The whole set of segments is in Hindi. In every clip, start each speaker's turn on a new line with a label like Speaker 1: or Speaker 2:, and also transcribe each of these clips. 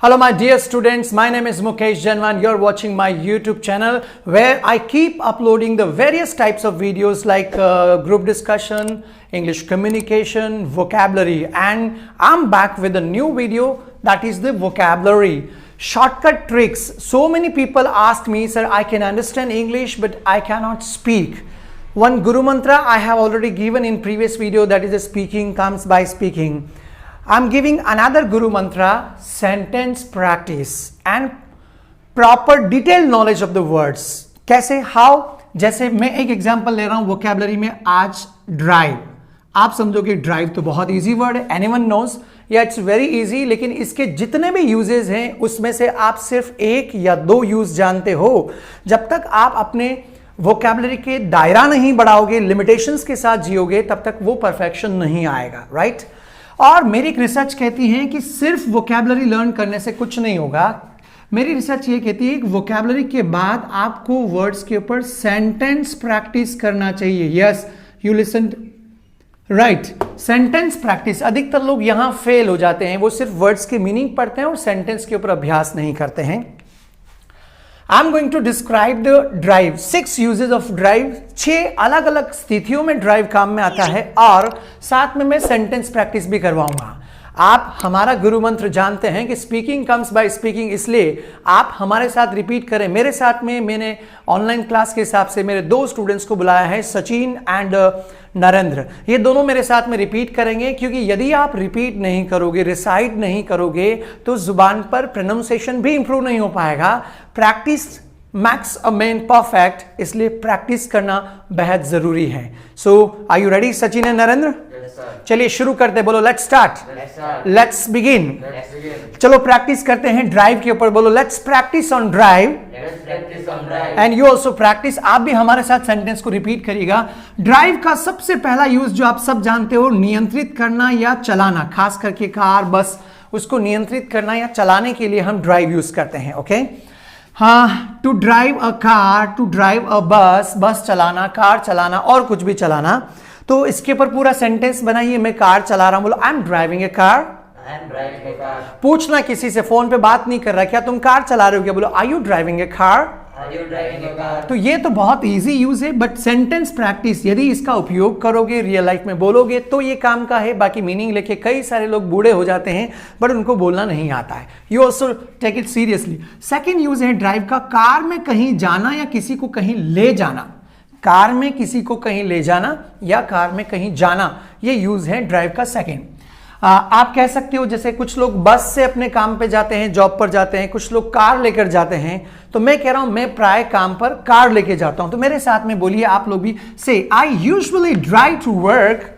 Speaker 1: Hello my dear students, my name is Mukesh Janwa and you're watching my YouTube channel where I keep uploading the various types of videos like group discussion, English communication, vocabulary, and I'm back with a new video that is the vocabulary. Shortcut tricks. So many people ask me, sir, I can understand English but I cannot speak. One Guru Mantra I have already given in previous video, that is the speaking comes by speaking. I'm giving another Guru Mantra, sentence practice and proper detailed knowledge of the words. कैसे? How? जैसे मैं एक एग्जांपल ले रहा हूँ vocabulary में, आज drive. आप समझोगे drive तो बहुत easy word है, anyone knows, या it's very easy, लेकिन इसके जितने भी uses हैं उसमें से आप सिर्फ एक या दो use जानते हो. जब तक आप अपने वोकैबुलरी के दायरा नहीं बढ़ाओगे, लिमिटेशंस के साथ जियोगे, तब तक वो परफेक्शन नहीं आएगा, राइट? और मेरी रिसर्च कहती है कि सिर्फ वोकैबुलरी लर्न करने से कुछ नहीं होगा. मेरी रिसर्च ये कहती है कि वोकैबुलरी के बाद आपको वर्ड्स के ऊपर सेंटेंस प्रैक्टिस करना चाहिए. Yes, you listen right, sentence practice. अधिकतर लोग यहाँ फेल हो जाते हैं, वो सिर्फ वर्ड्स के मीनिंग पढ़ते हैं और सेंटेंस के ऊपर अभ्यास नहीं करते हैं. I'm going to describe the drive, 6 uses of drive. 6 अलग अलग स्थितियों में ड्राइव काम में आता है और साथ में मैं सेंटेंस प्रैक्टिस भी करवाऊंगा. आप हमारा गुरु मंत्र जानते हैं कि स्पीकिंग कम्स बाय स्पीकिंग, इसलिए आप हमारे साथ रिपीट करें. मेरे साथ में मैंने ऑनलाइन क्लास के हिसाब से मेरे 2 स्टूडेंट्स को बुलाया है, सचिन एंड नरेंद्र. ये दोनों मेरे साथ में रिपीट करेंगे, क्योंकि यदि आप रिपीट नहीं करोगे, रिसाइट नहीं करोगे, तो जुबान पर प्रोनाउंसिएशन भी इंप्रूव नहीं हो पाएगा. Practice makes a man perfect, इसलिए प्रैक्टिस करना बेहद जरूरी है. So are you ready Sachin and Narendra? चलिए शुरू करते. बोलो लेट्स स्टार्ट, लेट्स बिगिन. चलो प्रैक्टिस करते हैं ड्राइव के ऊपर. बोलो let's practice on drive and you also practice. आप भी हमारे साथ सेंटेंस को रिपीट करिएगा. ड्राइव का सबसे पहला यूज जो आप सब जानते हो, नियंत्रित करना या चलाना. खास करके कार, बस, उसको नियंत्रित करना या चलाने के लिए हम ड्राइव यूज करते हैं. ओके, हाँ, to drive a car, to drive a bus, bus चलाना, कार चलाना और कुछ भी चलाना. तो इसके ऊपर पूरा सेंटेंस बनाइए. मैं कार चला रहा हूं, बोलो I am driving a car. पूछना किसी से, फोन पे बात नहीं कर रहा, क्या तुम कार चला रहे हो क्या? बोलो are you driving a car. तो ये तो बहुत इजी यूज है, बट सेंटेंस प्रैक्टिस यदि इसका उपयोग करोगे, रियल लाइफ में बोलोगे, तो ये काम का है. बाकी मीनिंग लेके कई सारे लोग बूढ़े हो जाते हैं बट उनको बोलना नहीं आता है. You also take it seriously. Second use है ड्राइव का, कार में कहीं जाना या किसी को कहीं ले जाना. कार में किसी को कहीं ले जाना या कार में कहीं जाना, ये यूज है ड्राइव का सेकेंड. आप कह सकते हो जैसे कुछ लोग बस से अपने काम पे जाते हैं, जॉब पर जाते हैं, कुछ लोग कार लेकर जाते हैं. तो मैं कह रहा हूं मैं प्राय काम पर कार लेके जाता हूं. तो मेरे साथ में बोलिए आप लोग भी, say I usually drive to work.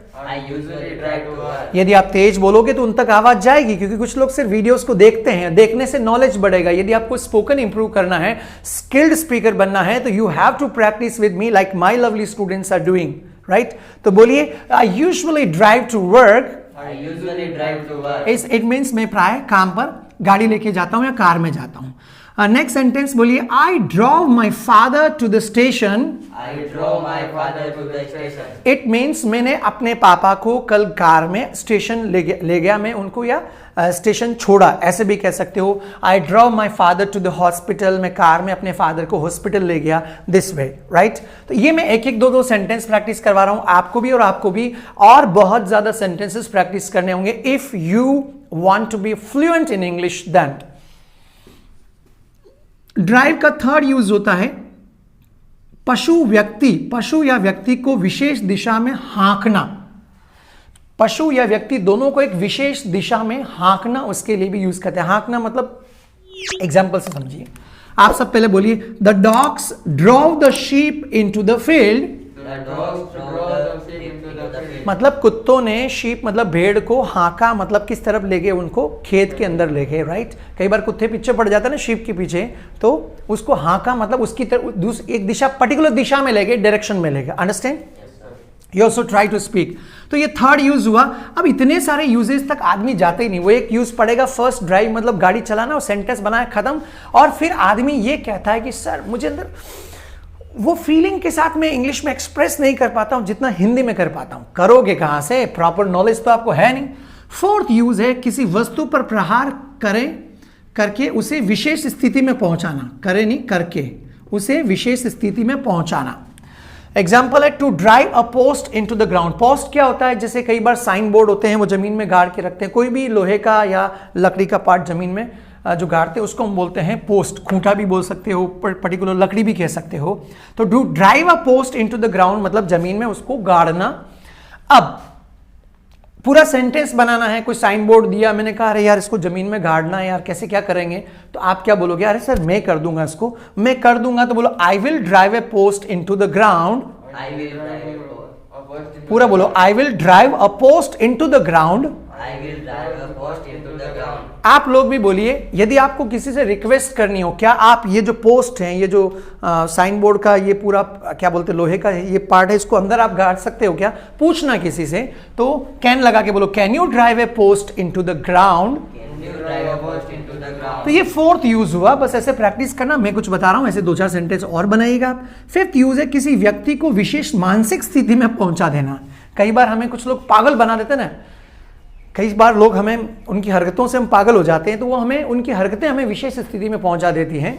Speaker 1: यदि आप तेज बोलोगे तो उन तक आवाज जाएगी, क्योंकि कुछ लोग सिर्फ वीडियोस को देखते हैं, देखने से नॉलेज बढ़ेगा. यदि आपको स्पोकन इंप्रूव करना है, स्किल्ड स्पीकर बनना है, तो you have to practice with me like my lovely students are doing, right? तो बोलिए I usually drive to work. It means मैं प्राय काम पर गाड़ी लेके जाता हूं या कार में जाता हूं. नेक्स्ट सेंटेंस बोलिए, I drove my father to the station. It means मैंने अपने पापा को कल कार में स्टेशन ले गया मैं उनको, या स्टेशन छोड़ा, ऐसे भी कह सकते हो. I drove my father to the hospital, मैं कार में अपने फादर को हॉस्पिटल ले गया, दिस वे, राइट? तो ये मैं एक एक दो सेंटेंस प्रैक्टिस करवा रहा हूं आपको भी और आपको भी, और बहुत ज्यादा सेंटेंसेस प्रैक्टिस करने होंगे if you want to be fluent in English. Then drive का थर्ड यूज होता है पशु या व्यक्ति को विशेष दिशा में हाँकना. पशु या व्यक्ति दोनों को एक विशेष दिशा में हाँकना, उसके लिए भी यूज करते हैं. हाँकना मतलब एग्जांपल से समझिए. आप सब पहले बोलिए, the dogs drove the sheep into the field. मतलब कुत्तों ने शीप मतलब भेड़ को हाँका, मतलब किस तरफ ले गए, उनको खेत के अंदर ले गए, राइट? कई बार कुत्ते पीछे पड़ जाते हैं ना शीप के पीछे, तो उसको हाँका मतलब उसकी तरफ एक दिशा, पर्टिकुलर दिशा में ले गए, डायरेक्शन में ले गए. Understand? You also try to speak. तो ये थर्ड यूज हुआ. अब इतने सारे यूजेस तक आदमी जाते ही नहीं. वो एक यूज पड़ेगा फर्स्ट, ड्राइव मतलब गाड़ी चलाना, और सेंटेंस बनाया खत्म. और फिर आदमी ये कहता है कि सर मुझे अंदर वो फीलिंग के साथ मैं इंग्लिश में एक्सप्रेस नहीं कर पाता हूं जितना हिंदी में कर पाता हूं. करोगे कहां से? प्रॉपर नॉलेज तो आपको है नहीं. फोर्थ यूज है किसी वस्तु पर प्रहार करें करके उसे विशेष स्थिति में पहुंचाना, करे नहीं करके उसे विशेष स्थिति में पहुंचाना। एग्जाम्पल है to drive a post into the ground. Post क्या होता है, जैसे कई बार साइन बोर्ड होते हैं वो जमीन में गाड़ के रखते हैं, कोई भी लोहे का या लकड़ी का पार्ट जमीन में जो गाड़ते हैं उसको हम बोलते हैं पोस्ट। खूंटा भी बोल सकते हो, पर्टिकुलर लकड़ी भी कह सकते हो। तो do drive a post into the ground मतलब जमीन में उसको गाड़ना। अब पूरा सेंटेंस बनाना है, कोई साइन बोर्ड दिया, मैंने कहा अरे यार इसको जमीन में गाड़ना है यार, कैसे क्या करेंगे, तो आप क्या बोलोगे, अरे सर मैं कर दूंगा इसको, मैं कर दूंगा, तो बोलो I will drive A post into the ground. पूरा बोलो I will drive a post into the ground. आप लोग भी बोलिए, यदि आपको किसी से रिक्वेस्ट करनी हो, क्या आप ये जो पोस्ट है, ये जो साइन बोर्ड का ये पूरा क्या बोलते हैं लोहे का ये पार्ट है, इसको अंदर आप गाड़ सकते हो क्या, पूछना किसी से, तो कैन लगा के बोलो can you drive A post into the ground. तो ये फोर्थ यूज हुआ, बस ऐसे प्रैक्टिस करना, मैं कुछ बता रहा हूं, ऐसे 2-4 सेंटेंस और बनाइएगा। फिफ्थ यूज है किसी व्यक्ति को विशेष मानसिक स्थिति में पहुंचा देना। कई बार हमें कुछ लोग पागल बना देते ना, कई बार लोग हमें उनकी हरकतों से हम पागल हो जाते हैं, तो वो हमें उनकी हरकतें हमें विशेष स्थिति में पहुंचा देती हैं।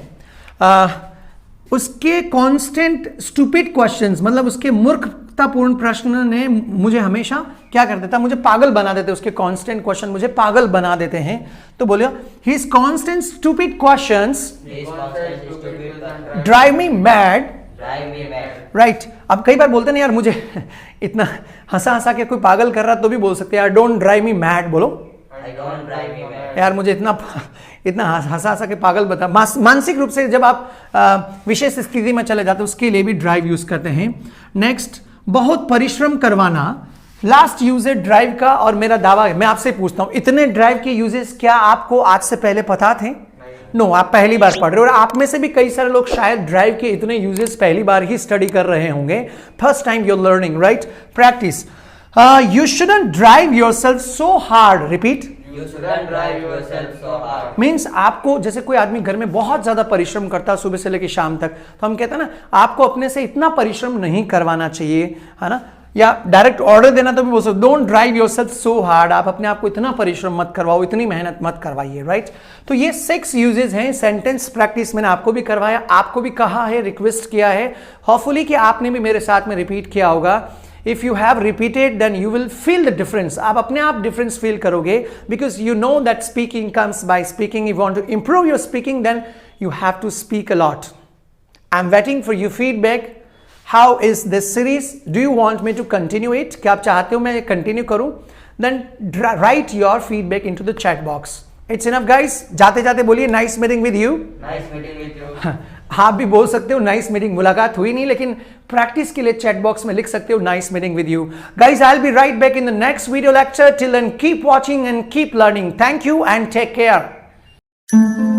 Speaker 1: उसके कांस्टेंट स्टूपिड क्वेश्चंस मतलब उसके मूर्खतापूर्ण प्रश्न ने मुझे हमेशा क्या कर देता, मुझे पागल बना देते, उसके कांस्टेंट क्वेश्चन मुझे पागल बना देते हैं। तो बोलिए his constant stupid questions drive me mad. Right. अब कई बार बोलते ना यार मुझे इतना हंसा हंसा के कोई पागल कर रहा तो भी बोल सकते हैं यार डोंट ड्राइव मी मैड, बोलो यार मुझे इतना हंसा हंसा के पागल बता। मानसिक रूप से जब आप विशेष स्थिति में चले जाते हैं उसके लिए भी ड्राइव यूज करते हैं। नेक्स्ट, बहुत परिश्रम करवाना। लास्ट यूज है ड्राइव का, और मेरा दावा है, मैं आपसे पूछता हूं इतने ड्राइव के यूजेस क्या आपको आज से पहले पता थे? नो, आप पहली बार पढ़ रहे हो, और आप में से भी कई सारे लोग शायद ड्राइव के इतने यूजेस पहली बार ही स्टडी कर रहे होंगे। First time you are learning, right? Practice. You shouldn't drive yourself so hard. Repeat. You shouldn't drive yourself so hard. Means आपको, जैसे कोई आदमी घर में बहुत ज्यादा परिश्रम करता है सुबह से लेकर शाम तक, तो हम कहते हैं ना आपको अपने से इतना परिश्रम नहीं करवाना चाहिए, है ना? या डायरेक्ट ऑर्डर देना तो भी बोल सकते don't drive yourself so hard. आप अपने आप को इतना परिश्रम मत करवाओ, इतनी मेहनत मत करवाइए, राइट? तो ये 6 यूजेस हैं। सेंटेंस प्रैक्टिस मैंने आपको भी करवाया, आपको भी कहा है, रिक्वेस्ट किया है, होपफुली कि आपने भी मेरे साथ में रिपीट किया होगा। If you have repeated, then you will feel the difference. आप अपने आप difference feel करोगे, because you know that speaking comes by speaking. If you want to improve your speaking, then you have to speak a lot. I'm waiting for your feedback. How is this series? Do you want me to continue it? क्या आप चाहते हो मैं continue करूं? Then write your feedback into the chat box. It's enough, guys. जाते जाते बोलिए nice meeting with you. Nice meeting with you. आप भी बोल सकते हो नाइस मीटिंग, मुलाकात हुई नहीं लेकिन प्रैक्टिस के लिए चैट बॉक्स में लिख सकते हो nice meeting with you. Guys, I will be right back in the next video lecture. Till then keep watching and keep learning. Thank you and take care.